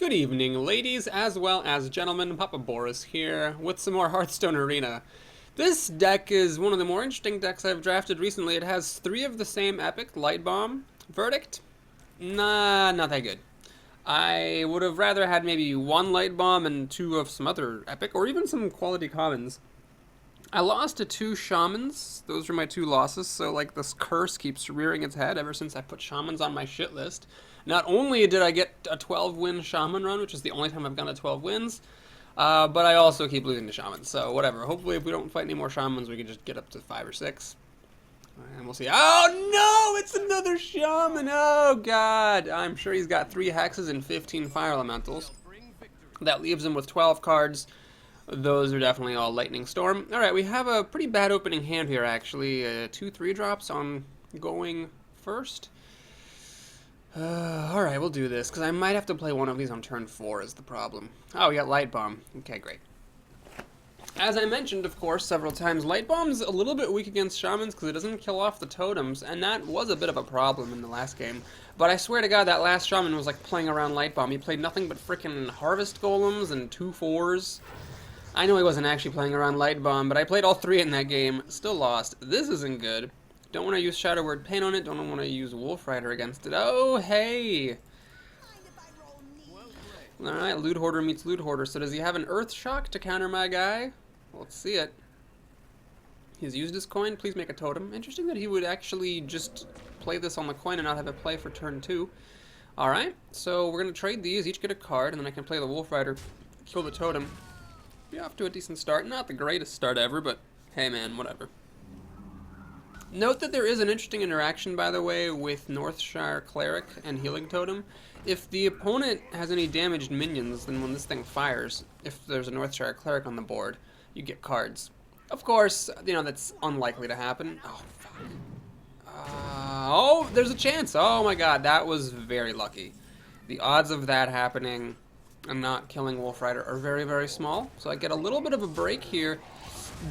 Good evening, ladies as well as gentlemen. Papa Boris here with some more Hearthstone Arena. This deck is one of the more interesting decks I've drafted recently. It has 3 of the same epic, Light Bomb. Verdict? Nah, not that good. I would have rather had maybe 1 Light Bomb and 2 of some other epic, or even some quality commons. I lost to 2 Shamans. Those were my 2 losses, so like this curse keeps rearing its head ever since I put Shamans on my shit list. Not only did I get a 12-win Shaman run, which is the only time I've gone to 12 wins, but I also keep losing to Shamans, so whatever. Hopefully if we don't fight any more Shamans, we can just get up to 5 or 6. And we'll see. Oh no! It's another Shaman! Oh god! I'm sure he's got 3 hexes and 15 fire elementals. That leaves him with 12 cards. Those are definitely all Lightning Storm. Alright, we have a pretty bad opening hand here, actually. 2 3-drops on going first. Alright, we'll do this, because I might have to play one of these on turn 4 is the problem. Oh, we got Light Bomb. Okay, great. As I mentioned, of course, several times, Light Bomb's a little bit weak against Shamans because it doesn't kill off the totems, and that was a bit of a problem in the last game. But I swear to God, that last Shaman was like playing around Light Bomb. He played nothing but frickin' Harvest Golems and 2 4s. I know he wasn't actually playing around Light Bomb, but I played all 3 in that game. Still lost. This isn't good. Don't want to use Shadow Word Pain on it. Don't want to use Wolf Rider against it. Oh, hey! Alright, Loot Hoarder meets Loot Hoarder. So does he have an Earth Shock to counter my guy? Well, let's see it. He's used his coin. Please make a totem. Interesting that he would actually just play this on the coin and not have it play for turn 2. Alright, so we're going to trade these. Each get a card, and then I can play the Wolf Rider, kill the totem. Be off to a decent start. Not the greatest start ever, but hey man, whatever. Note that there is an interesting interaction, by the way, with Northshire Cleric and Healing Totem. If the opponent has any damaged minions, then when this thing fires, if there's a Northshire Cleric on the board, you get cards. Of course, you know, that's unlikely to happen. Oh, fuck. Oh, there's a chance. Oh my god, that was very lucky. The odds of that happening and not killing Wolf Rider are very, very small. So I get a little bit of a break here.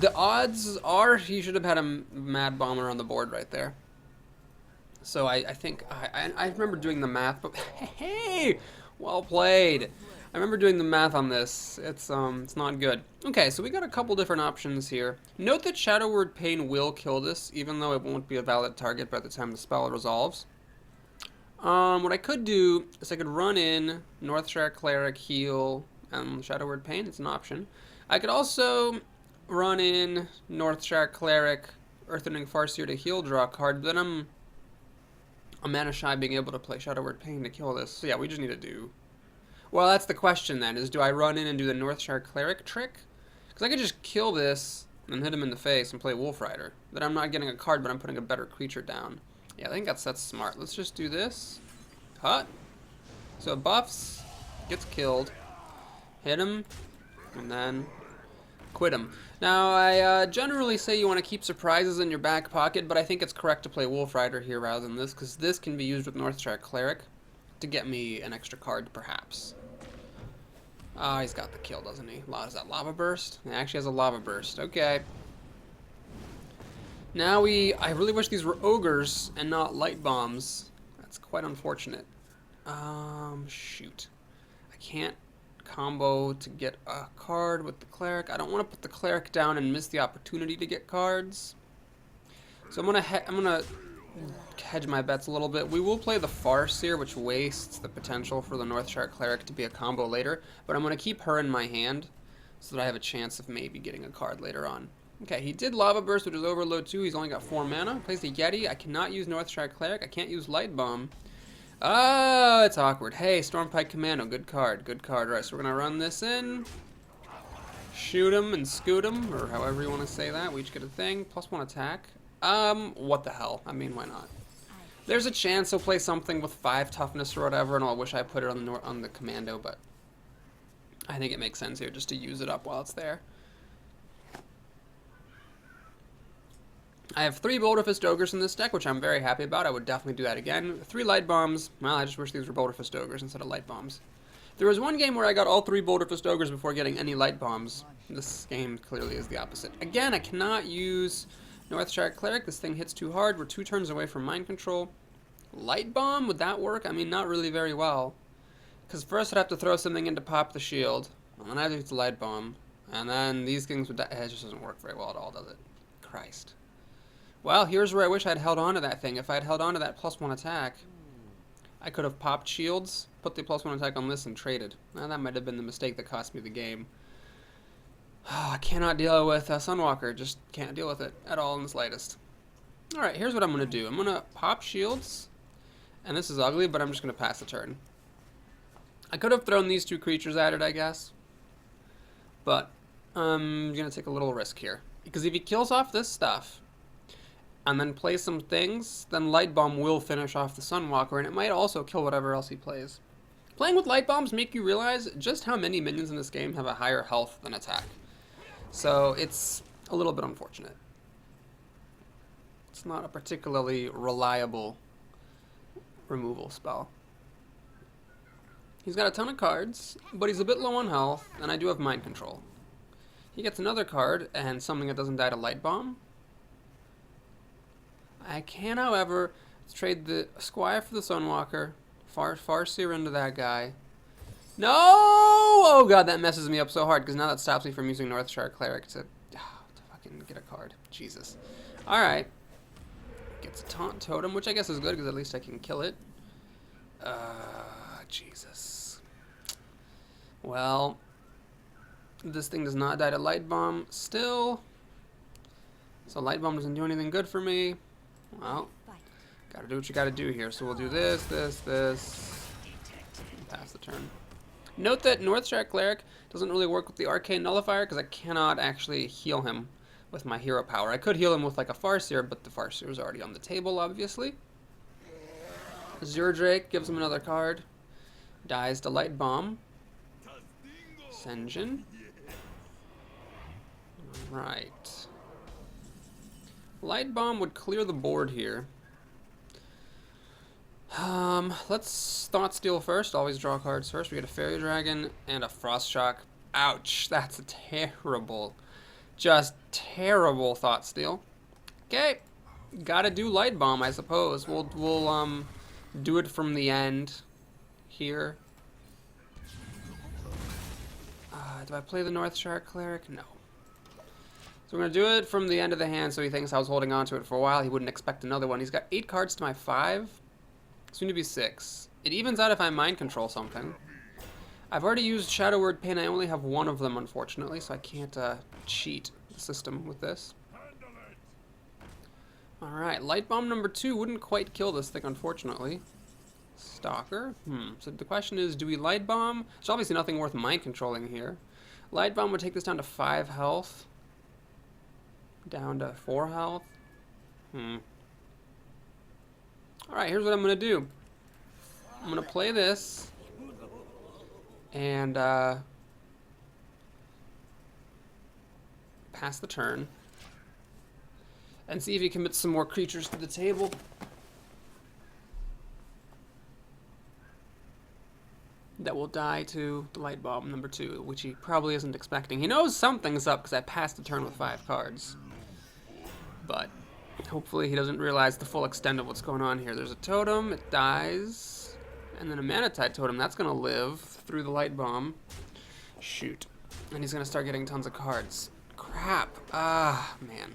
The odds are he should have had a Mad Bomber on the board right there. So I think, I remember doing the math, but hey, well played. I remember doing the math on this. It's not good. Okay, so we got a couple different options here. Note that Shadow Word Pain will kill this, even though it won't be a valid target by the time the spell resolves. What I could do is I could run in Northshire Cleric, heal, and Shadow Word Pain. It's an option. I could also run in Northshire Cleric, Earthening Farseer to heal, draw a card, but then I'm mana shy being able to play Shadow Word Pain to kill this. So yeah, we just need to do... Well, that's the question then, is do I run in and do the Northshire Cleric trick? Because I could just kill this and hit him in the face and play Wolf Rider. Then I'm not getting a card, but I'm putting a better creature down. Yeah, I think that's smart. Let's just do this. Cut. So it buffs, gets killed, hit him, and then quit him. Now, I generally say you want to keep surprises in your back pocket, but I think it's correct to play Wolf Rider here rather than this, because this can be used with Northshire Cleric to get me an extra card, perhaps. Ah, he's got the kill, doesn't he? Is that Lava Burst? He actually has a Lava Burst. Okay. Now I really wish these were Ogres and not Light Bombs. That's quite unfortunate. Shoot. I can't combo to get a card with the Cleric. I don't want to put the Cleric down and miss the opportunity to get cards. So I'm gonna hedge my bets a little bit. We will play the Farseer, which wastes the potential for the Northshire Cleric to be a combo later, but I'm gonna keep her in my hand so that I have a chance of maybe getting a card later on. Okay, he did Lava Burst, which is Overload 2. He's only got 4 mana. Plays the Yeti. I cannot use Northshire Cleric. I can't use Light Bomb. Oh, it's awkward. Hey, Stormpike Commando. Good card. Good card. All right, so we're going to run this in. Shoot him and scoot him, or however you want to say that. We each get a thing. +1 attack. What the hell? I mean, why not? There's a chance he'll play something with 5 toughness or whatever, and I wish I put it on the Commando, but I think it makes sense here just to use it up while it's there. I have 3 Boulder Fist Ogres in this deck, which I'm very happy about. I would definitely do that again. 3 Light Bombs. Well, I just wish these were Boulder Fist Ogres instead of Light Bombs. There was one game where I got all 3 Boulder Fist Ogres before getting any Light Bombs. This game clearly is the opposite. Again, I cannot use Northshire Cleric. This thing hits too hard. We're 2 turns away from Mind Control. Light Bomb, would that work? I mean, not really very well. Because first I'd have to throw something in to pop the shield, and then I'd use the light bomb, and then these things would die. It just doesn't work very well at all, does it? Christ. Well, here's where I wish I'd held on to that thing. If I'd held on to that +1 attack, I could have popped shields, put the +1 attack on this, and traded. Now, that might have been the mistake that cost me the game. Oh, I cannot deal with Sunwalker. Just can't deal with it at all in the slightest. Alright, here's what I'm going to do. I'm going to pop shields, and this is ugly, but I'm just going to pass the turn. I could have thrown these two creatures at it, I guess. But I'm going to take a little risk here. Because if he kills off this stuff, and then plays some things, then Light Bomb will finish off the Sunwalker, and it might also kill whatever else he plays. Playing with Light Bombs make you realize just how many minions in this game have a higher health than attack. So it's a little bit unfortunate. It's not a particularly reliable removal spell. He's got a ton of cards, but he's a bit low on health, and I do have Mind Control. He gets another card, and something that doesn't die to Light Bomb. I can, however, trade the Squire for the Sunwalker, Farseer into that guy. No! Oh god, that messes me up so hard, because now that stops me from using Northshire Cleric to fucking get a card. Jesus. Alright. Gets a Taunt Totem, which I guess is good, because at least I can kill it. Jesus. Well, this thing does not die to Light Bomb still. So Light Bomb doesn't do anything good for me. Well, gotta do what you gotta do here. So we'll do this, this. Pass the turn. Note that Northshire Cleric doesn't really work with the Arcane Nullifier because I cannot actually heal him with my hero power. I could heal him with like a Farseer, but the Farseer is already on the table, obviously. Zurdrake gives him another card. Dies to Light Bomb. Sen'jin. Right. Light Bomb would clear the board here. Let's Thought Steal first. Always draw cards first. We get a Fairy Dragon and a Frost Shock. Ouch, that's a terrible, just terrible Thought Steal. Okay, gotta do Light Bomb, I suppose. We'll do it from the end here. Do I play the Northshire Cleric? No. So we're going to do it from the end of the hand so he thinks I was holding on to it for a while. He wouldn't expect another one. He's got 8 cards to my 5. Soon to be 6. It evens out if I Mind Control something. I've already used Shadow Word Pain. I only have one of them, unfortunately, so I can't cheat the system with this. Alright, Light Bomb number 2 wouldn't quite kill this thing, unfortunately. Stalker? So the question is, do we Light Bomb? There's obviously nothing worth Mind Controlling here. Light Bomb would take this down to 5 health. Down to 4 health. Alright, here's what I'm going to do. I'm going to play this. And, pass the turn. And see if he commits some more creatures to the table. That will die to the Light Bomb number 2, which he probably isn't expecting. He knows something's up because I passed the turn with 5 cards. But hopefully he doesn't realize the full extent of what's going on here. There's a totem, it dies. And then a Manatite totem, that's going to live through the Light Bomb. Shoot. And he's going to start getting tons of cards. Crap. Man.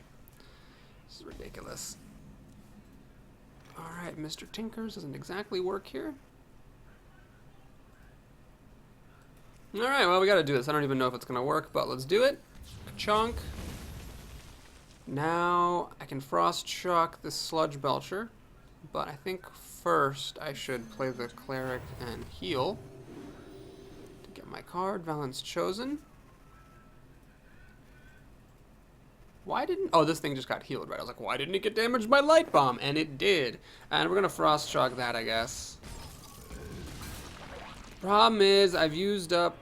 This is ridiculous. Alright, Mr. Tinkers doesn't exactly work here. Alright, well, we gotta do this. I don't even know if it's gonna work, but let's do it. Chunk. Now, I can Frost Shock this Sludge Belcher, but I think first I should play the Cleric and heal to get my card. Valence Chosen. Why didn't... Oh, this thing just got healed, right? I was like, why didn't it get damaged by Light Bomb? And it did. And we're gonna Frost Shock that, I guess. Problem is, I've used up...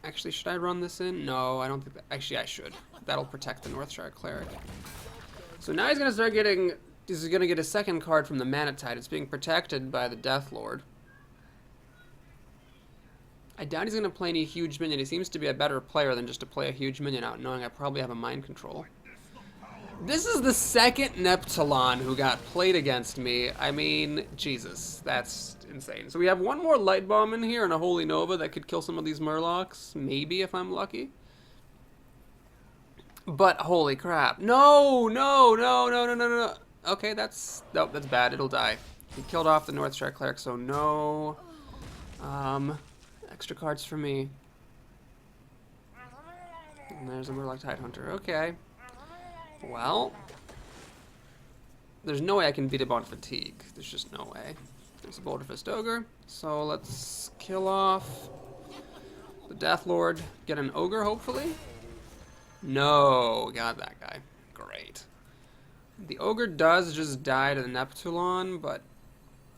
Actually, should I run this in? No, I don't think that... Actually, I should. That'll protect the Northshire Cleric. So now he's going to start getting... He's going to get a second card from the Manatite. It's being protected by the Death Lord. I doubt he's going to play any huge minion. He seems to be a better player than just to play a huge minion out, knowing I probably have a Mind Control. This is the second Neptulon who got played against me. I mean, Jesus, that's insane. So we have one more Light Bomb in here and a Holy Nova that could kill some of these Murlocs. Maybe, if I'm lucky. But, holy crap. No, no, no, no, no, no, no. Okay, that's... Nope, that's bad. It'll die. He killed off the North Star Cleric, so no... extra cards for me. And there's a Murloc Tidehunter. Okay. Well, there's no way I can beat him on fatigue. There's just no way. There's a Boulder Fist Ogre. So let's kill off the Death Lord. Get an Ogre, hopefully. No, got that guy. Great. The Ogre does just die to the Neptulon, but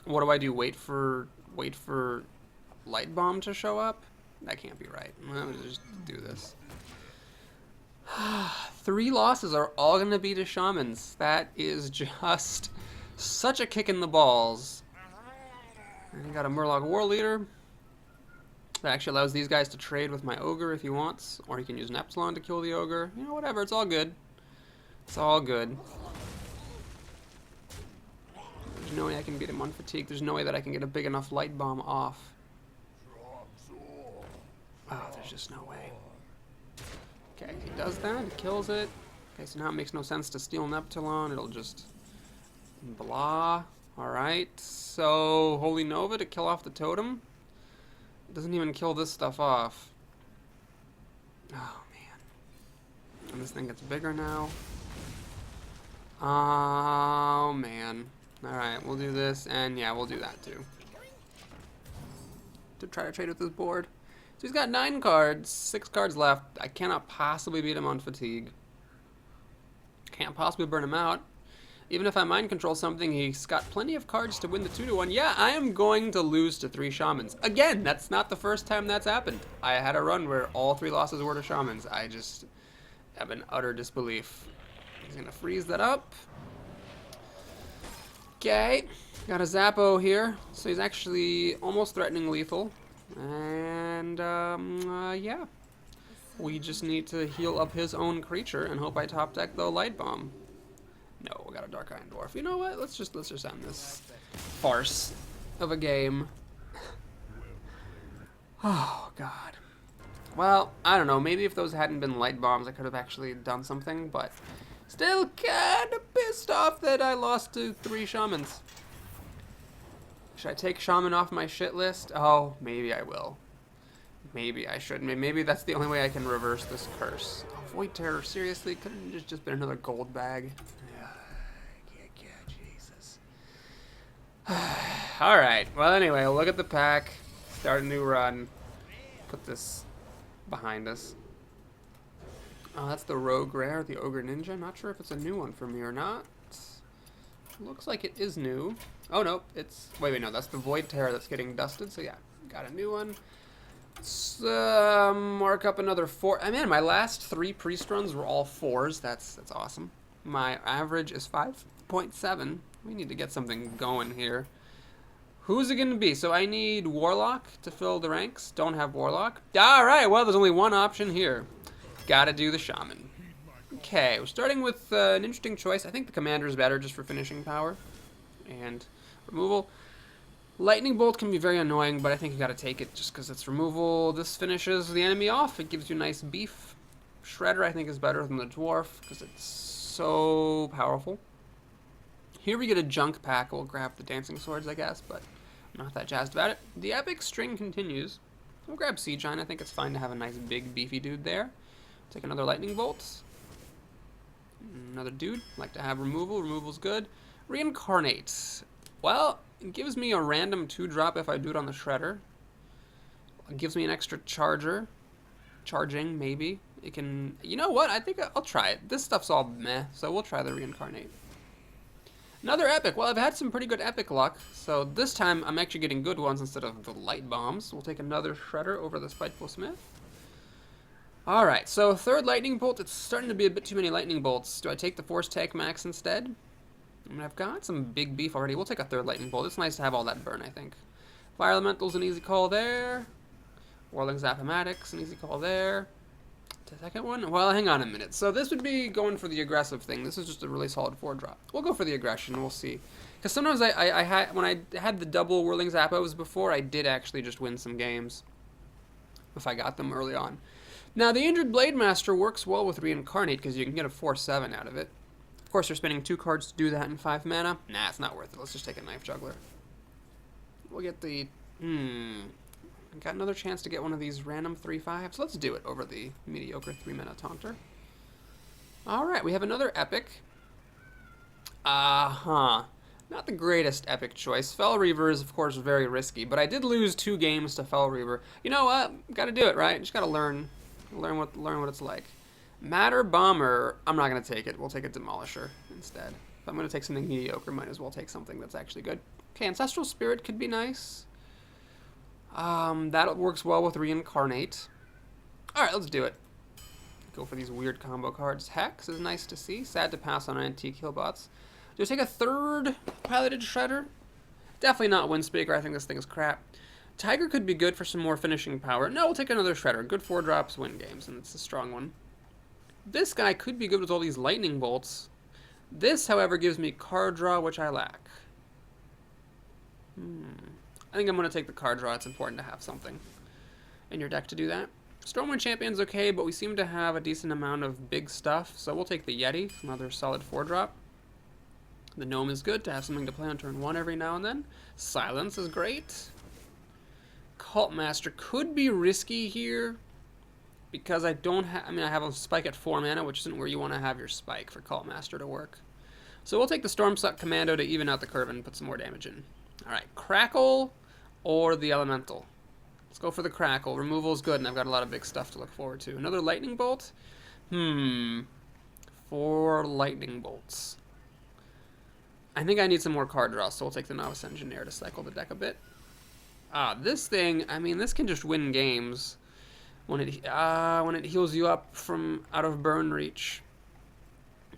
what do? Wait for Light Bomb to show up? That can't be right. I'm gonna just do this. 3 losses are all going to be to Shamans. That is just such a kick in the balls. And I got a Murloc War Leader. That actually allows these guys to trade with my Ogre if he wants. Or he can use Neptulon to kill the Ogre. You know, whatever. It's all good. It's all good. There's no way I can beat him on fatigue. There's no way that I can get a big enough Light Bomb off. Oh, there's just no way. Okay, he does that, he kills it. Okay, so now it makes no sense to steal Neptulon, it'll just... blah. Alright, so Holy Nova to kill off the totem. It doesn't even kill this stuff off. Oh, man. And this thing gets bigger now. Oh, man. Alright, we'll do this, and yeah, we'll do that too. To try to trade with this board. So he's got 9 cards, 6 cards left. I cannot possibly beat him on fatigue. Can't possibly burn him out. Even if I mind control something, he's got plenty of cards to win the 2-1. Yeah, I am going to lose to 3 Shamans. Again, that's not the first time that's happened. I had a run where all 3 losses were to Shamans. I just have an utter disbelief. He's going to freeze that up. Okay, got a Zappo here. So he's actually almost threatening lethal. And, yeah. We just need to heal up his own creature and hope I top deck the Light Bomb. No, we got a Dark Iron Dwarf. You know what? Let's just end this farce of a game. Oh, God. Well, I don't know. Maybe if those hadn't been Light Bombs, I could have actually done something, but still kind of pissed off that I lost to 3 Shamans. Should I take Shaman off my shit list? Oh, maybe I will. Maybe I should. Maybe that's the only way I can reverse this curse. Oh, Void Terror, seriously? Couldn't it just been another gold bag? Jesus. Alright, well anyway, we'll look at the pack, start a new run, put this behind us. Oh, that's the Rogue Rare, the Ogre Ninja. Not sure if it's a new one for me or not. Looks like it is new. Oh, no, it's... Wait, no, that's the Void Terror that's getting dusted, so yeah, got a new one. Let's mark up another 4. I mean, my last 3 priest runs were all 4s. That's awesome. My average is 5.7. We need to get something going here. Who's it going to be? So I need Warlock to fill the ranks. Don't have Warlock. Alright, well, there's only one option here. Gotta do the Shaman. Okay, we're starting with an interesting choice. I think the Commander is better just for finishing power and removal. Lightning Bolt can be very annoying, but I think you gotta take it just because it's removal. This finishes the enemy off. It gives you nice beef. Shredder, I think, is better than the Dwarf because it's so powerful. Here we get a junk pack. We'll grab the Dancing Swords, I guess, but I'm not that jazzed about it. The Epic String continues. We'll grab Siege Giant. I think it's fine to have a nice big beefy dude there. Take another Lightning Bolt. Another dude. Like to have removal. Removal's good. Reincarnate. Well, it gives me a random 2-drop if I do it on the Shredder. It gives me an extra charger. Charging, maybe. It can... You know what? I think I'll try it. This stuff's all meh, so we'll try the Reincarnate. Another Epic. Well, I've had some pretty good Epic luck, so this time I'm actually getting good ones instead of the Light Bombs. We'll take another Shredder over the Spiteful Smith. Alright, so 3rd Lightning Bolt. It's starting to be a bit too many Lightning Bolts. Do I take the Force Tech Max instead? I mean, I've got some big beef already. We'll take a 3rd Lightning Bolt. It's nice to have all that burn, I think. Fire Elemental's an easy call there. Whirling Zap-O-Matic's an easy call there. The second one? Well, hang on a minute. So this would be going for the aggressive thing. This is just a really solid 4-drop. We'll go for the aggression. We'll see. Because sometimes I had, when I had the double Whirling Zappos before, I did actually just win some games if I got them early on. Now, the Injured Blade Master works well with Reincarnate because you can get a 4/7 out of it. Of course, you're spending 2 cards to do that in 5 mana. Nah, it's not worth it. Let's just take a Knife Juggler. We'll get the... Got another chance to get one of these random 3/5s. Let's do it over the mediocre 3-mana Taunter. Alright, we have another Epic. Not the greatest Epic choice. Fel Reaver is, of course, very risky, but I did lose 2 games to Fel Reaver. You know what? Gotta do it, right? Just gotta learn what it's like. Matter Bomber, I'm not gonna take it. We'll take a Demolisher instead. If I'm gonna take something mediocre, might as well take something that's actually good. Okay, Ancestral Spirit could be nice. That works well with Reincarnate. Alright, let's do it. Go for these weird combo cards. Hex is nice to see. Sad to pass on Antique Healbots. Do I take a 3rd Piloted Shredder? Definitely not Windspeaker. I think this thing is crap. Tiger could be good for some more finishing power. No, we'll take another Shredder. Good 4-drops win games, and it's a strong one. This guy could be good with all these Lightning Bolts. This, however, gives me card draw, which I lack. I think I'm going to take the card draw. It's important to have something in your deck to do that. Stormwind Champion's okay, but we seem to have a decent amount of big stuff, so we'll take the Yeti, another solid 4-drop. The Gnome is good to have something to play on turn 1 every now and then. Silence is great. Cult Master could be risky here because I don't have... I mean, I have a Spike at 4 mana, which isn't where you want to have your Spike for Cult Master to work. So we'll take the Stormsuck Commando to even out the curve and put some more damage in. Alright, Crackle or the Elemental. Let's go for the Crackle. Removal is good, and I've got a lot of big stuff to look forward to. Another Lightning Bolt? 4 Lightning Bolts. I think I need some more card draw, so we'll take the Novice Engineer to cycle the deck a bit. This thing, I mean, this can just win games when it heals you up from out of burn reach.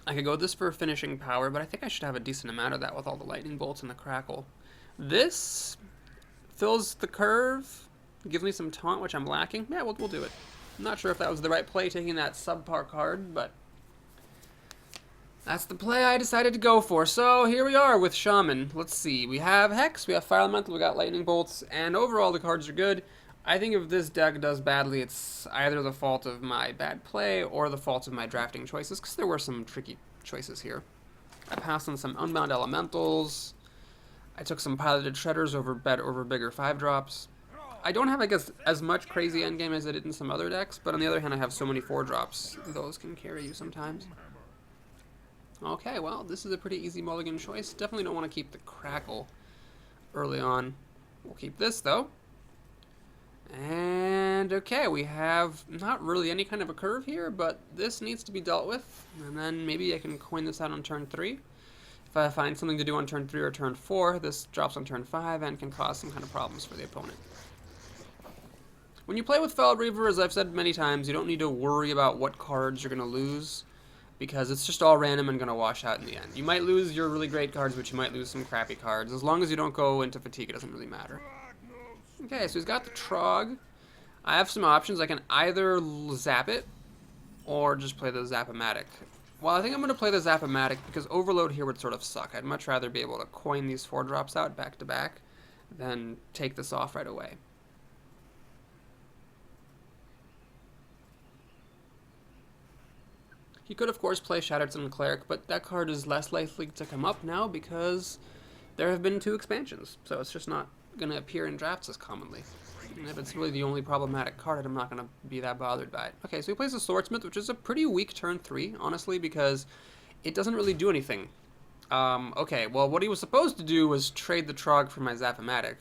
I could go this for finishing power, but I think I should have a decent amount of that with all the Lightning Bolts and the Crackle. This fills the curve, gives me some taunt, which I'm lacking. Yeah, we'll do it. I'm not sure if that was the right play, taking that subpar card, but that's the play I decided to go for. So here we are with Shaman. Let's see. We have Hex, we have Fire Elemental, we got Lightning Bolts, and overall the cards are good. I think if this deck does badly, it's either the fault of my bad play or the fault of my drafting choices, because there were some tricky choices here. I passed on some Unbound Elementals. I took some Piloted Shredders over bigger 5-drops. I don't have, I guess, as much crazy endgame as I did in some other decks, but on the other hand, I have so many 4-drops. Those can carry you sometimes. Okay, well, this is a pretty easy mulligan choice. Definitely don't want to keep the Crackle early on. We'll keep this, though. And, okay, we have not really any kind of a curve here, but this needs to be dealt with. And then maybe I can coin this out on turn 3. If I find something to do on turn 3 or turn 4, this drops on turn 5 and can cause some kind of problems for the opponent. When you play with Fel Reaver, as I've said many times, you don't need to worry about what cards you're going to lose, because it's just all random and going to wash out in the end. You might lose your really great cards, but you might lose some crappy cards. As long as you don't go into fatigue, it doesn't really matter. Okay, so he's got the Trog. I have some options. I can either zap it or just play the Zap-O-Matic. Well, I think I'm going to play the Zap-O-Matic because Overload here would sort of suck. I'd much rather be able to coin these 4-drops out back to back than take this off right away. He could, of course, play Shattered Sun Cleric, but that card is less likely to come up now because there have been 2 expansions, so it's just not going to appear in drafts as commonly. And if it's really the only problematic card, I'm not going to be that bothered by it. Okay, so he plays a Swordsmith, which is a pretty weak turn 3, honestly, because it doesn't really do anything. Okay, well, what he was supposed to do was trade the Trog for my Zap-O-Matic,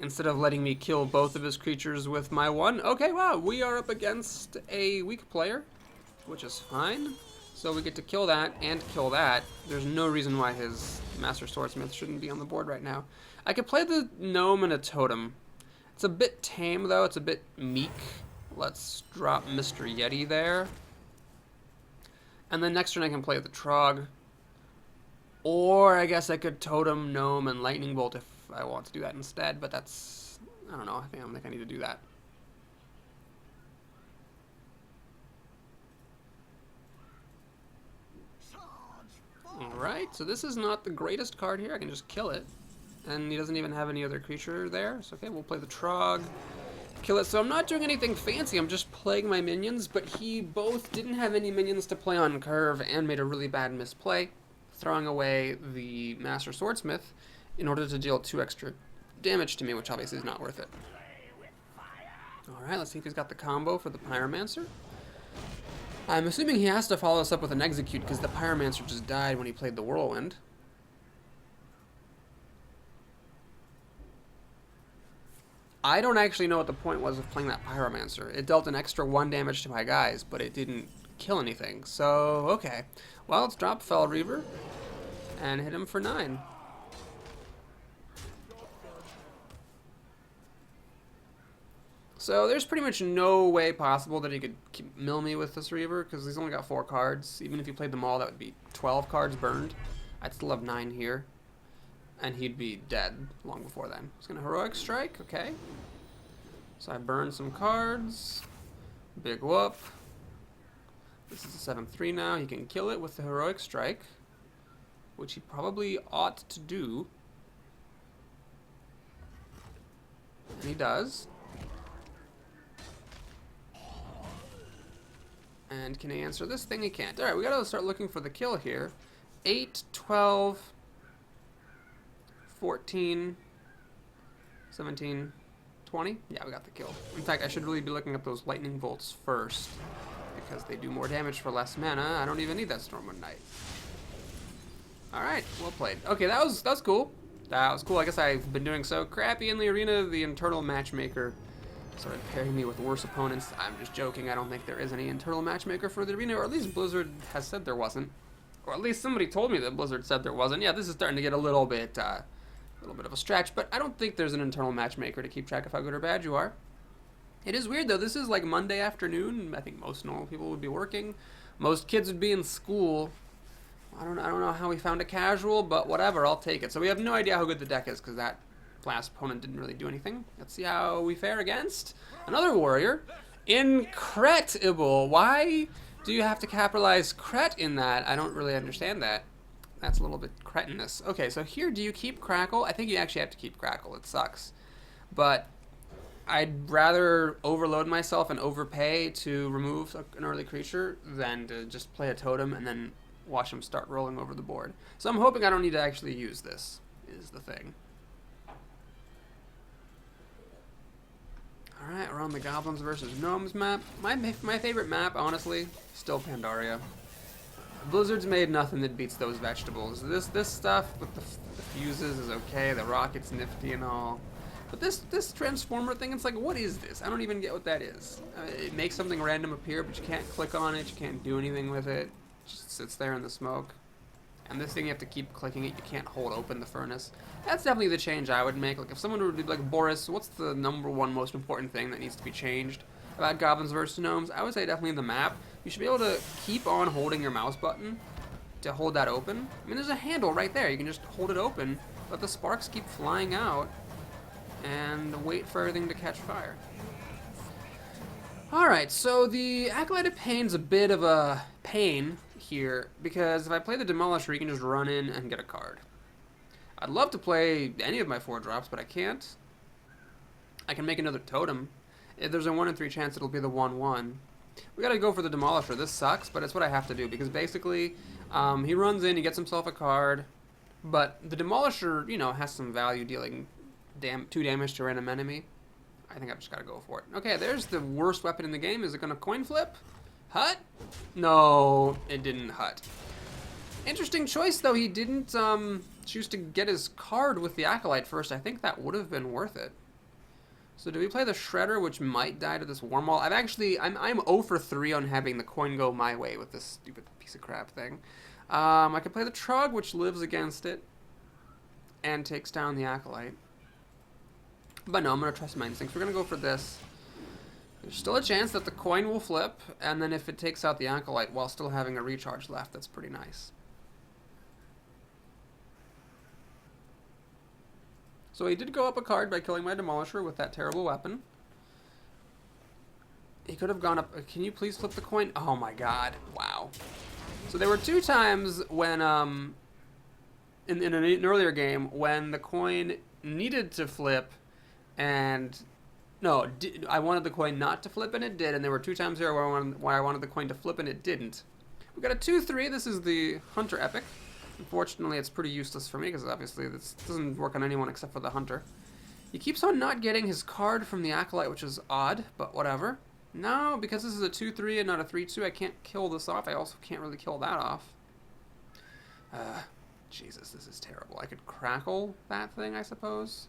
instead of letting me kill both of his creatures with my 1. Okay, wow, we are up against a weak player, which is fine. So we get to kill that and kill that. There's no reason why his Master Swordsmith shouldn't be on the board right now. I could play the Gnome and a Totem. It's a bit tame, though. It's a bit meek. Let's drop Mr. Yeti there. And then next turn I can play the Trog. Or I guess I could Totem, Gnome, and Lightning Bolt if I want to do that instead. But that's... I don't know. I think I need to do that. Alright, so this is not the greatest card here. I can just kill it. And he doesn't even have any other creature there. So okay, we'll play the Trog. Kill it. So I'm not doing anything fancy. I'm just playing my minions. But he both didn't have any minions to play on curve and made a really bad misplay, throwing away the Master Swordsmith in order to deal 2 extra damage to me, which obviously is not worth it. Alright, let's see if he's got the combo for the Pyromancer. I'm assuming he has to follow us up with an Execute because the Pyromancer just died when he played the Whirlwind. I don't actually know what the point was of playing that Pyromancer. It dealt an extra 1 damage to my guys, but it didn't kill anything. So, okay. Well, let's drop Fell Reaver and hit him for 9. So there's pretty much no way possible that he could mill me with this Reaver, because he's only got 4 cards. Even if he played them all, that would be 12 cards burned. I'd still have 9 here. And he'd be dead long before then. He's going to Heroic Strike, okay. So I burn some cards. Big whoop. This is a 7-3 now. He can kill it with the Heroic Strike, which he probably ought to do. And he does. And can he answer this thing? He can't. Alright, we gotta start looking for the kill here. 8, 12, 14, 17, 20. Yeah, we got the kill. In fact, I should really be looking up those lightning bolts first, because they do more damage for less mana. I don't even need that Stormwind Knight. Alright, well played. Okay, that was cool. That was cool. I guess I've been doing so crappy in the arena. The internal matchmaker started pairing me with worse opponents. I'm just joking. I don't think there is any internal matchmaker for the arena, or at least Blizzard has said there wasn't. Or at least somebody told me that Blizzard said there wasn't. Yeah, this is starting to get a little bit of a stretch, but I don't think there's an internal matchmaker to keep track of how good or bad you are. It is weird though. This is like Monday afternoon. I think most normal people would be working. Most kids would be in school. I don't know how we found a casual, but whatever. I'll take it. So we have no idea how good the deck is because that last opponent didn't really do anything. Let's see how we fare against another warrior. Incredible. Why do you have to capitalize cret in that? I don't really understand that. That's a little bit cretinous. Okay, so here, do you keep Crackle? I think you actually have to keep Crackle. It sucks. But I'd rather overload myself and overpay to remove an early creature than to just play a totem and then watch him start rolling over the board. So I'm hoping I don't need to actually use this, is the thing. Alright, we're on the Goblins versus Gnomes map. My favorite map, honestly, still Pandaria. Blizzard's made nothing that beats those vegetables. This stuff with the fuses is okay, the rocket's nifty and all. But this transformer thing, it's like, what is this? I don't even get what that is. It makes something random appear, but you can't click on it, you can't do anything with it. It just sits there in the smoke. And this thing, you have to keep clicking it, you can't hold open the furnace. That's definitely the change I would make. Like, if someone would be like, Boris, what's the #1 most important thing that needs to be changed about Goblins versus Gnomes? I would say definitely the map. You should be able to keep on holding your mouse button to hold that open. I mean, there's a handle right there. You can just hold it open, let the sparks keep flying out, and wait for everything to catch fire. Alright, so the Acolyte of Pain's a bit of a pain here, because if I play the Demolisher, you can just run in and get a card. I'd love to play any of my 4-drops, but I can't. I can make another totem. There's a 1 in 3 chance it'll be the 1/1. We gotta go for the Demolisher. This sucks, but it's what I have to do, because basically, he runs in, he gets himself a card, but the Demolisher, you know, has some value dealing 2 damage to a random enemy. I think I've just gotta go for it. Okay, there's the worst weapon in the game. Is it gonna coin flip? Hut? No, it didn't hut. Interesting choice, though. He didn't choose to get his card with the Acolyte first. I think that would have been worth it. So do we play the Shredder, which might die to this Wormwall? I'm 0 for 3 on having the coin go my way with this stupid piece of crap thing. I could play the Trog, which lives against it and takes down the Acolyte. But no, I'm going to trust my instincts. We're going to go for this. There's still a chance that the coin will flip, and then if it takes out the Acolyte while still having a recharge left, that's pretty nice. So he did go up a card by killing my Demolisher with that terrible weapon. He could have gone up. Can you please flip the coin? Oh my god. Wow. So there were 2 times when in an earlier game when the coin needed to flip, and no, I wanted the coin not to flip and it did, and there were 2 times here where I wanted the coin to flip and it didn't. We got a 2-3. This is the Hunter Epic. Unfortunately, it's pretty useless for me because obviously this doesn't work on anyone except for the Hunter. He keeps on not getting his card from the Acolyte, which is odd, but whatever. No, because this is a 2-3 and not a 3-2, I can't kill this off. I also can't really kill that off. Jesus, this is terrible. I could crackle that thing, I suppose.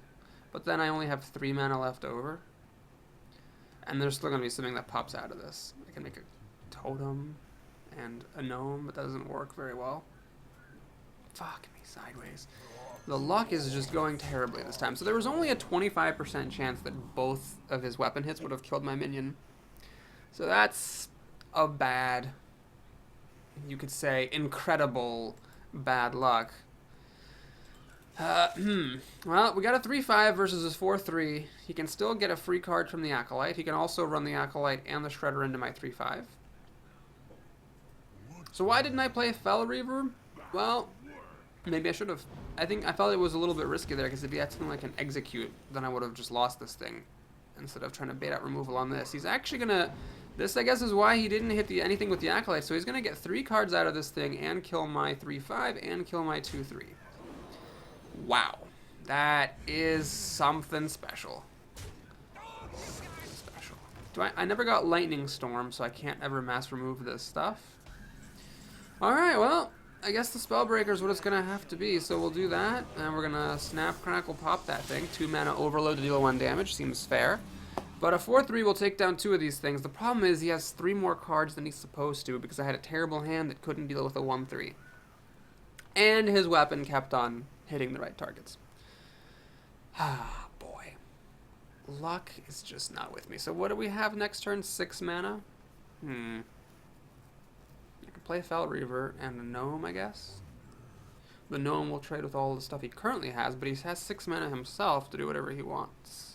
But then I only have 3 mana left over. And there's still going to be something that pops out of this. I can make a totem and a gnome, but that doesn't work very well. Fuck me sideways. The luck is just going terribly this time. So there was only a 25% chance that both of his weapon hits would have killed my minion. So that's a bad, you could say, incredible bad luck. Well, we got a 3-5 versus his 4-3. He can still get a free card from the Acolyte. He can also run the Acolyte and the Shredder into my 3-5. So why didn't I play Fel Reaver? Well, maybe I should have. I felt it was a little bit risky there, because if he had something like an Execute, then I would have just lost this thing instead of trying to bait out removal on this. He's actually going to... This, I guess, is why he didn't hit anything with the Acolyte. So he's going to get 3 cards out of this thing and kill my 3-5 and kill my 2-3. Wow. That is something special. Something special. I never got Lightning Storm, so I can't ever mass remove this stuff. Alright, well, I guess the Spellbreaker is what it's going to have to be. So we'll do that, and we're going to Snap, Crackle, Pop that thing. 2 mana Overload to deal 1 damage. Seems fair. But a 4-3 will take down 2 of these things. The problem is he has 3 more cards than he's supposed to, because I had a terrible hand that couldn't deal with a 1-3. And his weapon kept on hitting the right targets. Ah, boy. Luck is just not with me. So what do we have next turn? 6 mana? I could play Fel Reaver and a Gnome, I guess. The Gnome will trade with all the stuff he currently has, but he has 6 mana himself to do whatever he wants.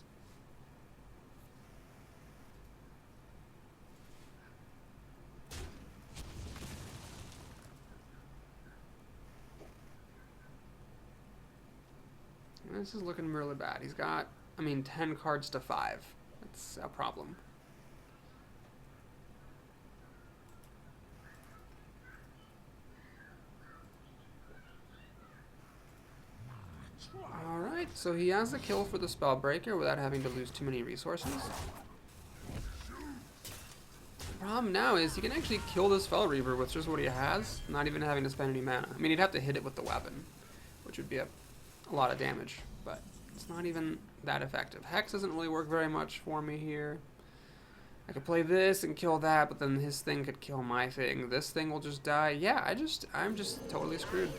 This is looking really bad. He's got, 10 cards to 5. That's a problem. Alright, so he has a kill for the Spellbreaker without having to lose too many resources. The problem now is he can actually kill this Fel Reaver with just what he has, not even having to spend any mana. He'd have to hit it with the weapon, which would be a lot of damage, but it's not even that effective. Hex doesn't really work very much for me here. I could play this and kill that, but then his thing could kill my thing. This thing will just die. Yeah, I'm just totally screwed.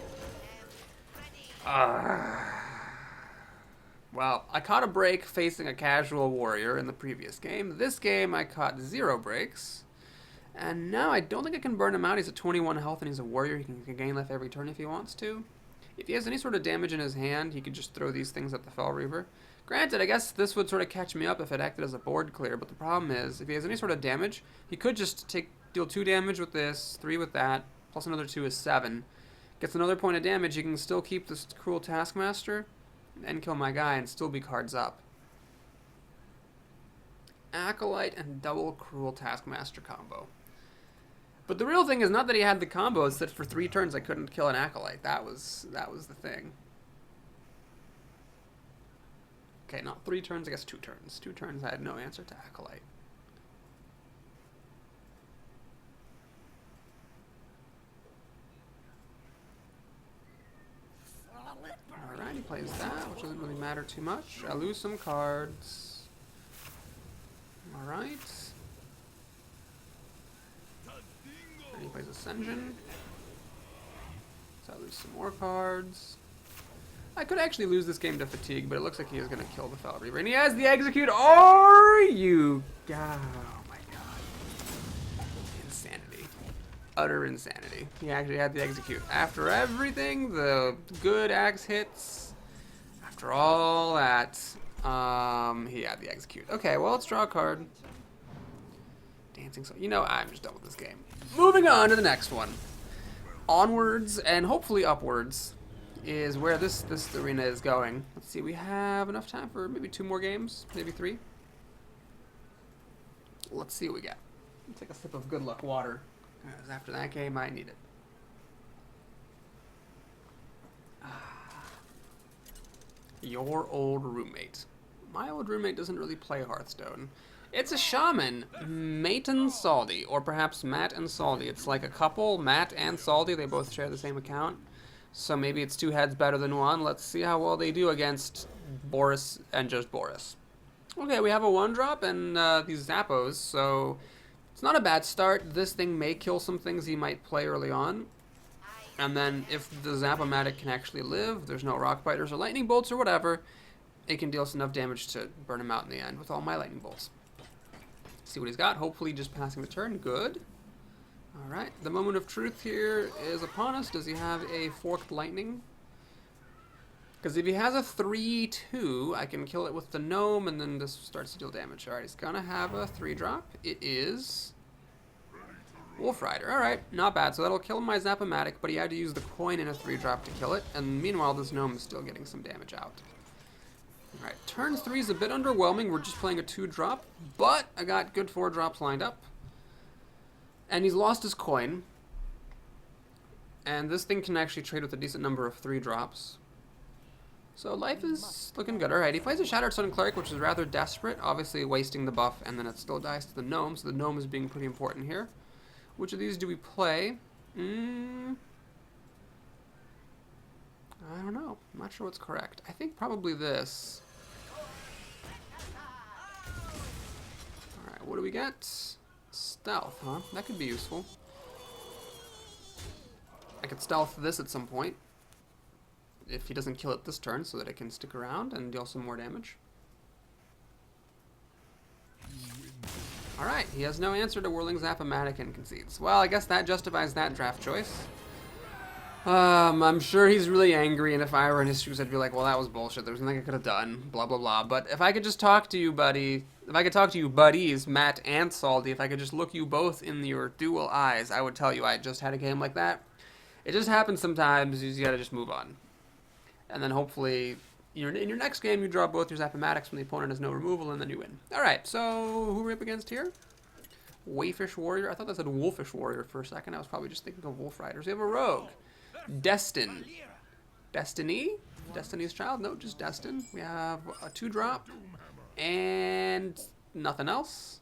Well, I caught a break facing a casual warrior in the previous game. This game, I caught 0 breaks. And now I don't think I can burn him out. He's at 21 health and he's a warrior. He can gain life every turn if he wants to. If he has any sort of damage in his hand, he could just throw these things at the Fel Reaver. Granted, I guess this would sort of catch me up if it acted as a board clear, but the problem is, if he has any sort of damage, he could just deal 2 damage with this, 3 with that, plus another 2 is 7. Gets another point of damage, he can still keep this Cruel Taskmaster and kill my guy and still be cards up. Acolyte and double Cruel Taskmaster combo. But the real thing is not that he had the combo, it's that for 3 turns I couldn't kill an Acolyte. That was the thing. Okay, not 3 turns, I guess 2 turns. 2 turns I had no answer to Acolyte. Alright, he plays that, which doesn't really matter too much. I lose some cards. Alright. And he plays Ascension. So I lose some more cards. I could actually lose this game to Fatigue, but it looks like he is going to kill the Fel Reaver. And he has the Execute. Are you... Oh my god. Insanity. Utter insanity. He actually had the Execute. After everything, the good axe hits. After all that, he had the Execute. Okay, well, let's draw a card. Dancing Soul. I'm just done with this game. Moving on to the next one. Onwards and hopefully upwards is where this arena is going. Let's see, we have enough time for maybe 2 more games, maybe 3. Let's see what we got. Let's take a sip of good luck water, because after that game, I need it. Your old roommate. My old roommate doesn't really play Hearthstone. It's a shaman, Mate and Salty, or perhaps Matt and Salty. It's like a couple, Matt and Salty. They both share the same account. So maybe it's 2 heads better than 1. Let's see how well they do against Boris and just Boris. Okay, we have a 1-drop and these Zappos, so it's not a bad start. This thing may kill some things he might play early on. And then if the Zap-O-Matic can actually live, there's no Rock Biters or Lightning Bolts or whatever, it can deal us enough damage to burn him out in the end with all my Lightning Bolts. See what he's got. Hopefully just passing the turn. Good. Alright, the moment of truth here is upon us. Does he have a Forked Lightning? Because if he has a 3-2, I can kill it with the Gnome, and then this starts to deal damage. Alright, he's gonna have a 3-drop. It is Wolf Rider. Alright, not bad. So that'll kill my Zap-O-Matic, but he had to use the coin in a 3-drop to kill it. And meanwhile, this Gnome is still getting some damage out. Alright, turn 3 is a bit underwhelming. We're just playing a 2-drop, but I got good 4-drops lined up. And he's lost his coin. And this thing can actually trade with a decent number of 3-drops. So life is looking good. Alright, he plays a Shattered Sun Cleric, which is rather desperate, obviously wasting the buff, and then it still dies to the Gnome, so the Gnome is being pretty important here. Which of these do we play? I don't know. I'm not sure what's correct. I think probably this. Alright, what do we get? Stealth, huh? That could be useful. I could stealth this at some point, if he doesn't kill it this turn, so that it can stick around and deal some more damage. Alright, he has no answer to Whirling Zap-O-Matic and concedes. Well, I guess that justifies that draft choice. I'm sure he's really angry, and if I were in his shoes, I'd be like, well, that was bullshit. There's nothing I could have done, blah, blah, blah. But if I could just talk to you, buddy, if I could talk to you buddies, Matt and Salty, if I could just look you both in your dual eyes, I would tell you I just had a game like that. It just happens sometimes. You just gotta just move on. And then hopefully, in your next game, you draw both your Zap-O-Matics when the opponent has no removal, and then you win. Alright, so who are we up against here? Wayfish Warrior. I thought that said Wolfish Warrior for a second. I was probably just thinking of Wolf Riders. We have a Rogue. Destin. Destiny? Destiny's Child? No, just Destin. We have a 2-drop. And nothing else.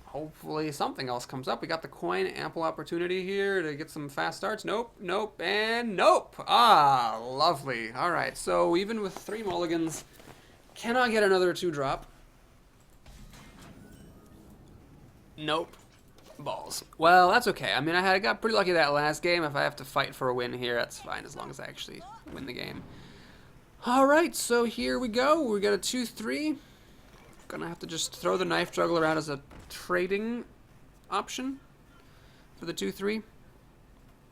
Hopefully something else comes up. We got the coin. Ample opportunity here to get some fast starts. Nope, nope, and nope. Ah, lovely. Alright, so even with 3 mulligans, cannot get another 2-drop. Nope. Balls. Well, that's okay. I mean, I got pretty lucky that last game. If I have to fight for a win here, that's fine, as long as I actually win the game. Alright, so here we go. We got a 2-3. Gonna have to just throw the Knife Juggler out as a trading option for the 2-3.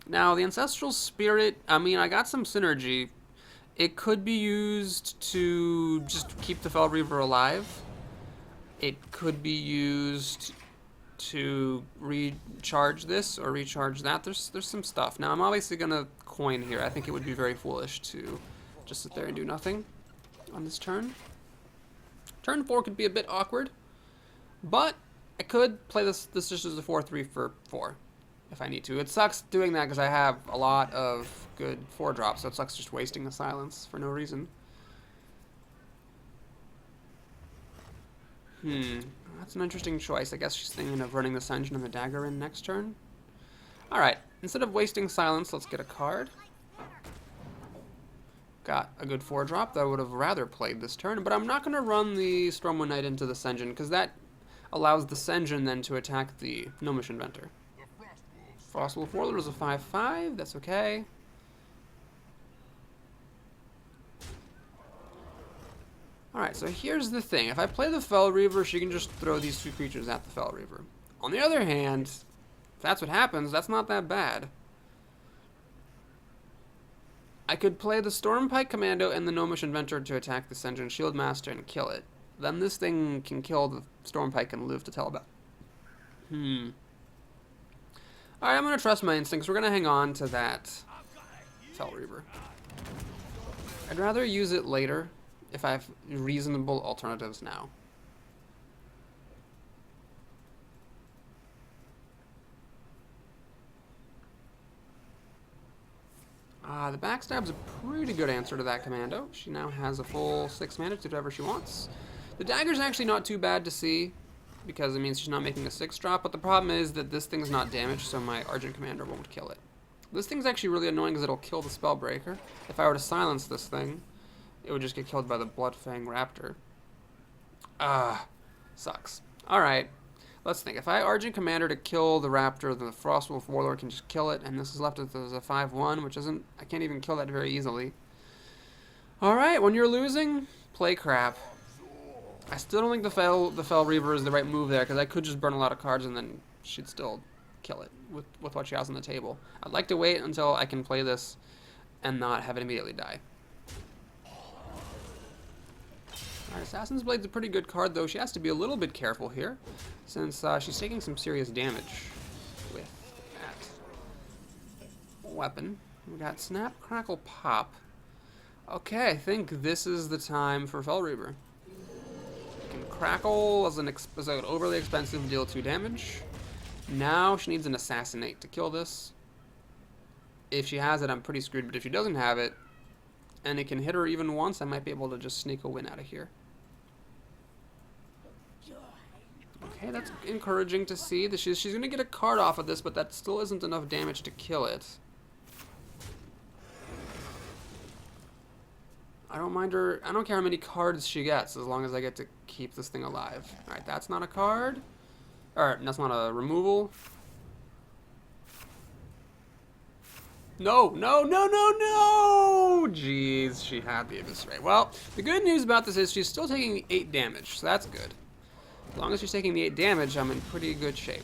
Now, the Ancestral Spirit, I mean, I got some synergy. It could be used to just keep the Fel Reaver alive. It could be used to recharge this or recharge that. There's some stuff. Now I'm obviously gonna coin here. I think it would be very foolish to just sit there and do nothing on this turn. Turn 4 could be a bit awkward, but I could play this just as a 4-3 for 4 if I need to. It sucks doing that because I have a lot of good 4-drops, so it sucks just wasting the silence for no reason. That's an interesting choice. I guess she's thinking of running the Sungeon and the Dagger in next turn. Alright, instead of wasting silence, let's get a card. Got a good 4-drop that I would have rather played this turn, but I'm not going to run the Stormwind Knight into the Sungeon, because that allows the Sungeon then to attack the Gnomish Inventor. Frostwolf Warlord is a 5-5, that's okay. Alright, so here's the thing. If I play the Fel Reaver, she can just throw these 2 creatures at the Fel Reaver. On the other hand, if that's what happens, that's not that bad. I could play the Stormpike Commando and the Gnomish Inventor to attack the Sungeon Shieldmaster and kill it. Then this thing can kill the Stormpike and live to tell about. Alright, I'm going to trust my instincts. We're going to hang on to that Fel Reaver. I'd rather use it later if I have reasonable alternatives now. The backstab's a pretty good answer to that commando. She now has a full 6 mana to do whatever she wants. The dagger's actually not too bad to see, because it means she's not making a 6 drop, but the problem is that this thing's not damaged, so my Argent Commander won't kill it. This thing's actually really annoying because it'll kill the Spellbreaker. If I were to silence this thing, it would just get killed by the Bloodfang Raptor. Sucks. Alright, let's think. If I Argent Commander to kill the Raptor, then the Frostwolf Warlord can just kill it, and this is left as a 5-1, which isn't... I can't even kill that very easily. Alright, when you're losing, play crap. I still don't think the Fel Reaver is the right move there, because I could just burn a lot of cards and then she'd still kill it with what she has on the table. I'd like to wait until I can play this and not have it immediately die. Alright, Assassin's Blade's a pretty good card, though. She has to be a little bit careful here, since she's taking some serious damage with that weapon. We got Snap, Crackle, Pop. Okay, I think this is the time for Fel Reaver. Crackle as an overly expensive, deal 2 damage. Now she needs an Assassinate to kill this. If she has it, I'm pretty screwed, but if she doesn't have it, and it can hit her even once, I might be able to just sneak a win out of here. Okay, that's encouraging to see. That she's going to get a card off of this, but that still isn't enough damage to kill it. I don't mind her. I don't care how many cards she gets, as long as I get to keep this thing alive. Alright, that's not a card. Or, that's not a removal. No, no, no, no, no! Jeez, she had the Eviscerate. Well, the good news about this is she's still taking 8 damage, so that's good. As long as she's taking the 8 damage, I'm in pretty good shape.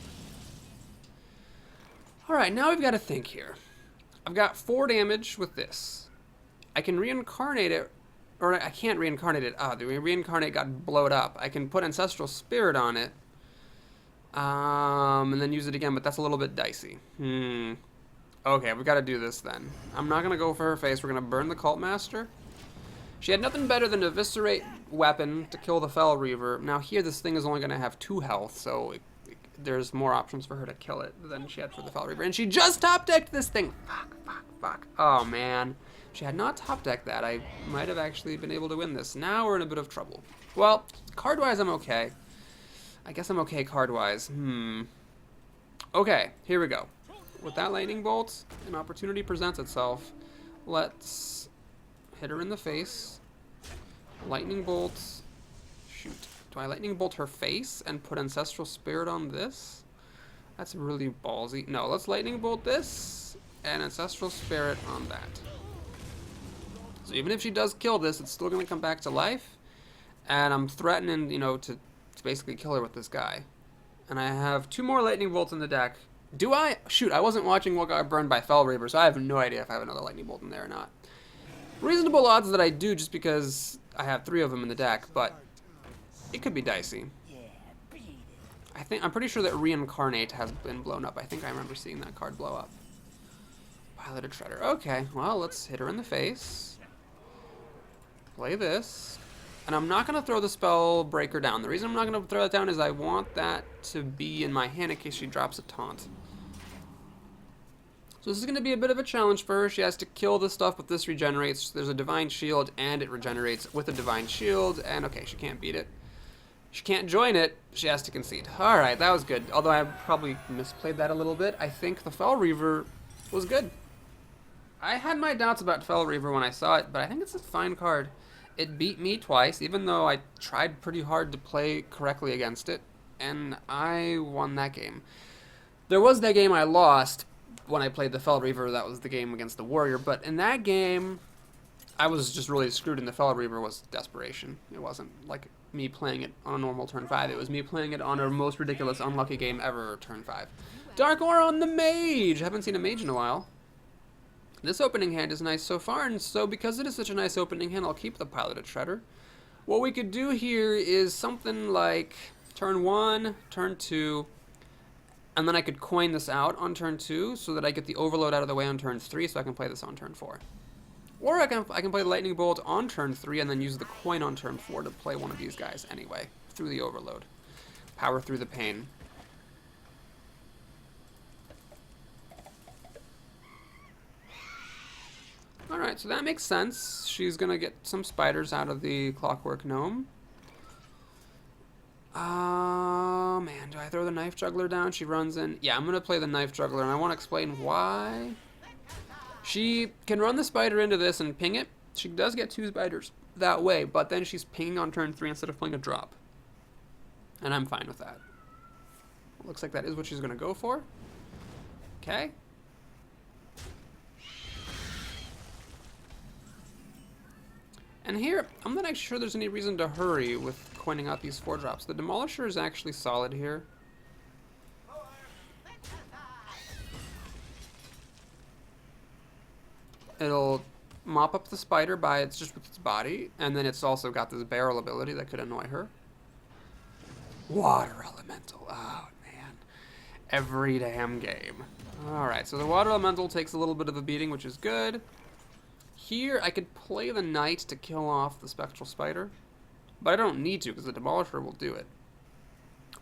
Alright, now we've got to think here. I've got 4 damage with this. I can reincarnate it, or I can't reincarnate it. The reincarnate got blowed up. I can put Ancestral Spirit on it, and then use it again, but that's a little bit dicey. Okay, we've got to do this then. I'm not going to go for her face. We're going to burn the Cult Master. She had nothing better than an Eviscerate weapon to kill the Fel Reaver. Now here, this thing is only going to have 2 health, so there's more options for her to kill it than she had for the Fel Reaver. And she just top-decked this thing. Fuck. Oh, man. If she had not top-decked that, I might have actually been able to win this. Now we're in a bit of trouble. Well, card-wise, I'm okay. I guess I'm okay card-wise. Okay, here we go. With that Lightning Bolt, an opportunity presents itself. Let's hit her in the face. Lightning Bolt. Shoot. Do I Lightning Bolt her face and put Ancestral Spirit on this? That's really ballsy. No, let's Lightning Bolt this and Ancestral Spirit on that. So even if she does kill this, it's still going to come back to life. And I'm threatening, you know, to basically kill her with this guy. And I have 2 more Lightning Bolts in the deck. Do I? Shoot, I wasn't watching what got burned by Fel Reaver, so I have no idea if I have another Lightning Bolt in there or not. Reasonable odds that I do, just because I have 3 of them in the deck, but it could be dicey. I'm pretty sure that Reincarnate has been blown up. I think I remember seeing that card blow up. Piloted Shredder. Okay, well, let's hit her in the face. Play this. And I'm not going to throw the Spellbreaker down. The reason I'm not going to throw it down is I want that to be in my hand in case she drops a taunt. So this is going to be a bit of a challenge for her. She has to kill this stuff, but this regenerates. There's a Divine Shield, and it regenerates with a Divine Shield. And okay, she can't beat it. She can't join it. She has to concede. Alright, that was good. Although I probably misplayed that a little bit. I think the Fel Reaver was good. I had my doubts about Fel Reaver when I saw it, but I think it's a fine card. It beat me twice, even though I tried pretty hard to play correctly against it, and I won that game. There was that game I lost when I played the Fel Reaver. That was the game against the Warrior, but in that game, I was just really screwed, and the Fel Reaver was desperation. It wasn't like me playing it on a normal turn 5. It was me playing it on a most ridiculous, unlucky game ever, turn 5. Dark Aura on the Mage! Haven't seen a Mage in a while. This opening hand is nice so far, and so because it is such a nice opening hand, I'll keep the Piloted Shredder. What we could do here is something like turn 1, turn 2, And then I could coin this out on turn 2 so that I get the overload out of the way on turn 3 so I can play this on turn 4. Or I can play the lightning bolt on turn 3 and then use the coin on turn 4 to play one of these guys anyway, through the overload. Power through the pain. Alright, so that makes sense. She's gonna get some spiders out of the Clockwork Gnome. Oh, man, do I throw the Knife Juggler down? She runs in. Yeah, I'm gonna play the Knife Juggler, and I want to explain why. She can run the spider into this and ping it. She does get 2 spiders that way, but then she's pinging on turn 3 instead of playing a drop. And I'm fine with that. Looks like that is what she's gonna go for. Okay. And here, I'm not actually sure there's any reason to hurry with coining out these 4 drops. The Demolisher is actually solid here. It'll mop up the spider by just with its body, and then it's also got this barrel ability that could annoy her. Water Elemental. Oh, man. Every damn game. Alright, so the Water Elemental takes a little bit of a beating, which is good. Here, I could play the Knight to kill off the Spectral Spider, but I don't need to because the Demolisher will do it.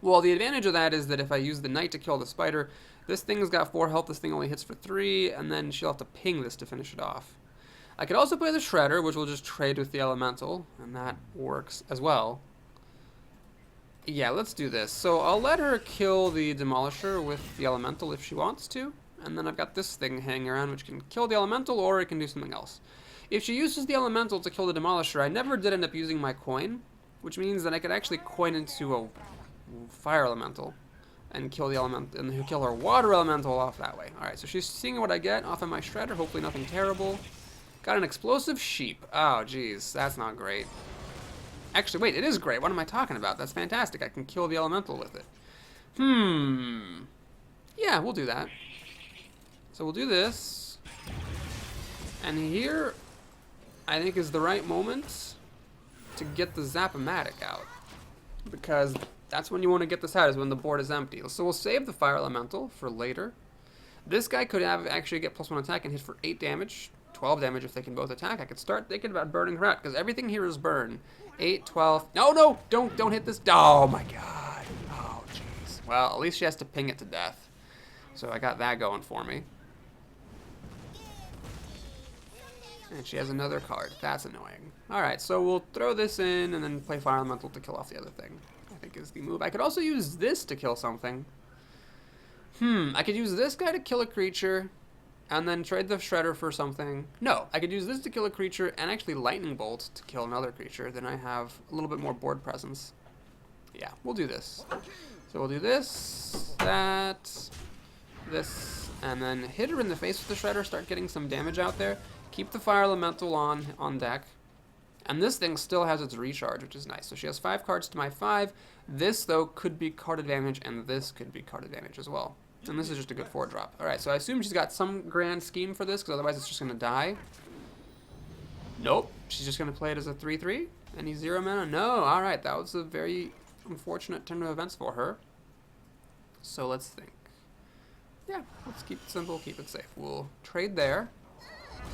Well, the advantage of that is that if I use the Knight to kill the Spider, this thing's got 4 health, this thing only hits for 3, and then she'll have to ping this to finish it off. I could also play the Shredder, which will just trade with the Elemental, and that works as well. Yeah, let's do this. So I'll let her kill the Demolisher with the Elemental if she wants to. And then I've got this thing hanging around which can kill the Elemental or it can do something else. If she uses the Elemental to kill the Demolisher, I never did end up using my coin, which means that I could actually coin into a Fire Elemental and kill the and kill her Water Elemental off that way. Alright, so she's seeing what I get off of my Shredder, hopefully nothing terrible. Got an Explosive Sheep. Oh, geez, that's not great. Actually, wait, it is great. What am I talking about? That's fantastic. I can kill the Elemental with it. Yeah, we'll do that. So we'll do this, and here, I think is the right moment to get the Zap-O-Matic out, because that's when you want to get this out, is when the board is empty. So we'll save the Fire Elemental for later. This guy could actually get +1 attack and hit for 8 damage, 12 damage if they can both attack. I could start thinking about burning her out, because everything here is burn. 8, 12, no, don't hit this. Oh my god, oh jeez. Well, at least she has to ping it to death. So I got that going for me. And she has another card. That's annoying. Alright, so we'll throw this in and then play Fire Elemental to kill off the other thing. I think is the move. I could also use this to kill something. I could use this guy to kill a creature and then trade the Shredder for something. No, I could use this to kill a creature and actually Lightning Bolt to kill another creature. Then I have a little bit more board presence. Yeah, we'll do this. So we'll do this, that, this, and then hit her in the face with the Shredder, start getting some damage out there. Keep the Fire Elemental on deck. And this thing still has its recharge, which is nice. So she has 5 cards to my 5. This, though, could be card advantage, and this could be card advantage as well. And this is just a good 4-drop. Alright, so I assume she's got some grand scheme for this, because otherwise it's just going to die. Nope. She's just going to play it as a 3-3. Any 0 mana? No. Alright, that was a very unfortunate turn of events for her. So let's think. Yeah, let's keep it simple, keep it safe. We'll trade there.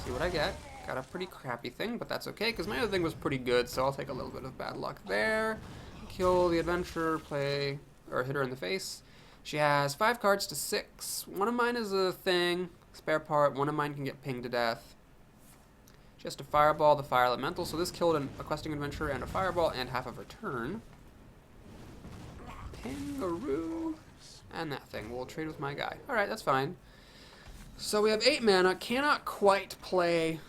See what I get. Got a pretty crappy thing, but that's okay, because my other thing was pretty good, so I'll take a little bit of bad luck there. Kill the adventurer, play, or hit her in the face. She has 5 cards to 6. One of mine is a thing, spare part. One of mine can get pinged to death. She has to fireball the Fire Elemental, so this killed a questing adventurer and a fireball and half of her turn. Pingaroo. And that thing. We'll trade with my guy. Alright, that's fine. So we have 8 mana. Cannot quite play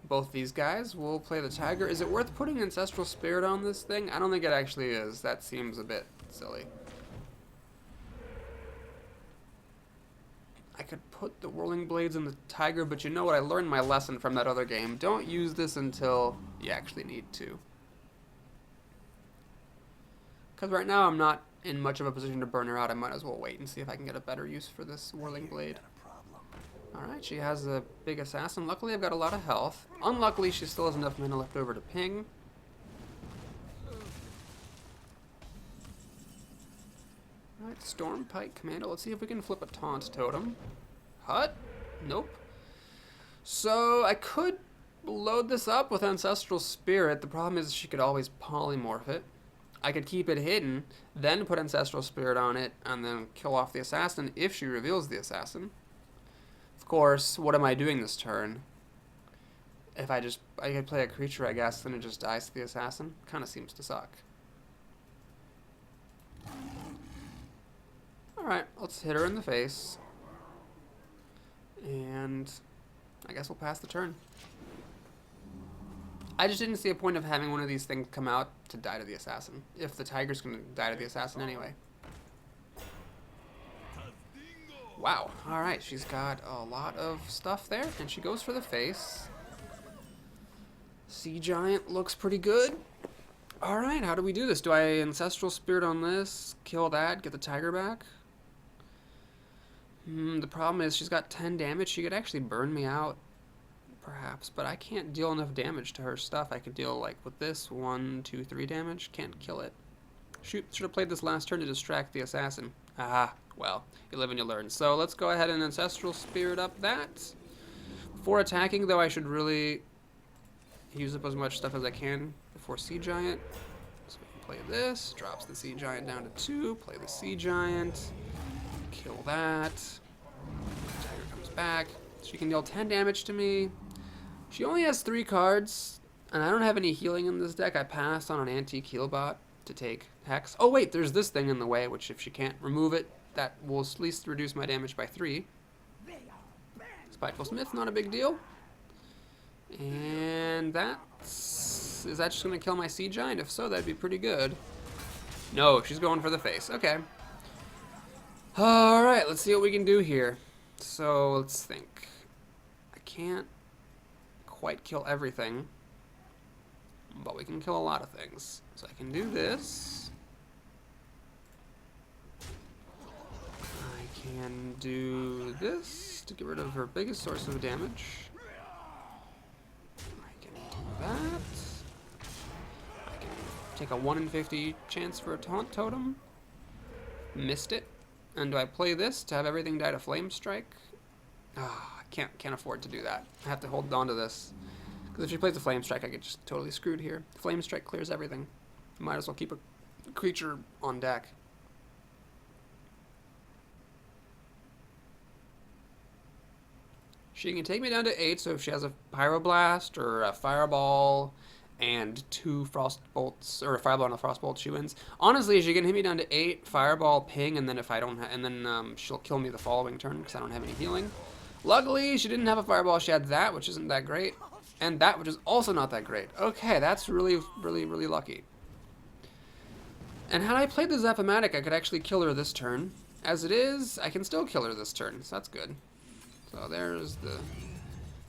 both these guys. We'll play the Tiger. Is it worth putting Ancestral Spirit on this thing? I don't think it actually is. That seems a bit silly. I could put the Whirling Blades in the Tiger, but you know what? I learned my lesson from that other game. Don't use this until you actually need to. Because right now I'm not in much of a position to burn her out. I might as well wait and see if I can get a better use for this Whirling Blade. Alright, she has a big assassin. Luckily I've got a lot of health. Unluckily she still has enough mana left over to ping. Alright, Storm Pike Commando. Let's see if we can flip a Taunt Totem. Hut? Nope. So I could load this up with Ancestral Spirit. The problem is she could always polymorph it. I could keep it hidden, then put Ancestral Spirit on it, and then kill off the assassin if she reveals the assassin. Of course, what am I doing this turn? If I could play a creature, I guess, then it just dies to the assassin. Kind of seems to suck. Alright, let's hit her in the face. And I guess we'll pass the turn. I just didn't see a point of having one of these things come out to die to the assassin, if the tiger's going to die to the assassin anyway. Wow, alright, she's got a lot of stuff there, and she goes for the face. Sea Giant looks pretty good. Alright, how do we do this? Do I Ancestral Spirit on this, kill that, get the tiger back? The problem is she's got 10 damage. She could actually burn me out, perhaps, but I can't deal enough damage to her stuff. I could deal, like, with this, 1, 2, 3 damage. Can't kill it. Shoot, should have played this last turn to distract the assassin. Ah, well, you live and you learn. So let's go ahead and Ancestral Spirit up that. Before attacking, though, I should really use up as much stuff as I can before Sea Giant. So we can play this, drops the Sea Giant down to 2, play the Sea Giant, kill that. Tiger comes back. She can deal 10 damage to me. She only has 3 cards, and I don't have any healing in this deck. I passed on an Antique Heal Bot to take Hex. Oh wait, there's this thing in the way, which if she can't remove it, that will at least reduce my damage by 3. Spiteful Smith, not a big deal. And is that just going to kill my Sea Giant? If so, that'd be pretty good. No, she's going for the face. Okay. Alright, let's see what we can do here. So, let's think. I can't quite kill everything, but we can kill a lot of things. So I can do this. I can do this to get rid of her biggest source of damage. I can do that. I can take a 1 in 50 chance for a Taunt Totem. Missed it. And do I play this to have everything die to Flame Strike? Ah, I can't afford to do that. I have to hold on to this. Because if she plays a Flame Strike, I get just totally screwed here. Flame Strike clears everything. Might as well keep a creature on deck. She can take me down to 8, so if she has a Pyroblast or a Fireball and 2 Frost Bolts, or a Fireball and a Frost Bolt, she wins. Honestly, she can hit me down to 8, Fireball, Ping, and then if I don't and then she'll kill me the following turn because I don't have any healing. Luckily, she didn't have a Fireball. She had that, which isn't that great, and that, which is also not that great. Okay, that's really, really, really lucky. And had I played the Zap-O-Matic, I could actually kill her this turn. As it is, I can still kill her this turn, so that's good. So there's the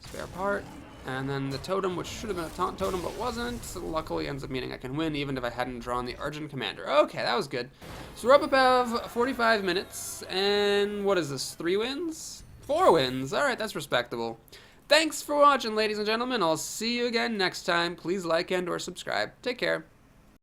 spare part. And then the totem, which should have been a taunt totem but wasn't, so luckily ends up meaning I can win even if I hadn't drawn the Argent Commander. Okay, that was good. So we're up above 45 minutes, and what is this, 3 wins? 4 wins, alright, that's respectable. Thanks for watching, ladies and gentlemen. I'll see you again next time. Please like and or subscribe. Take care.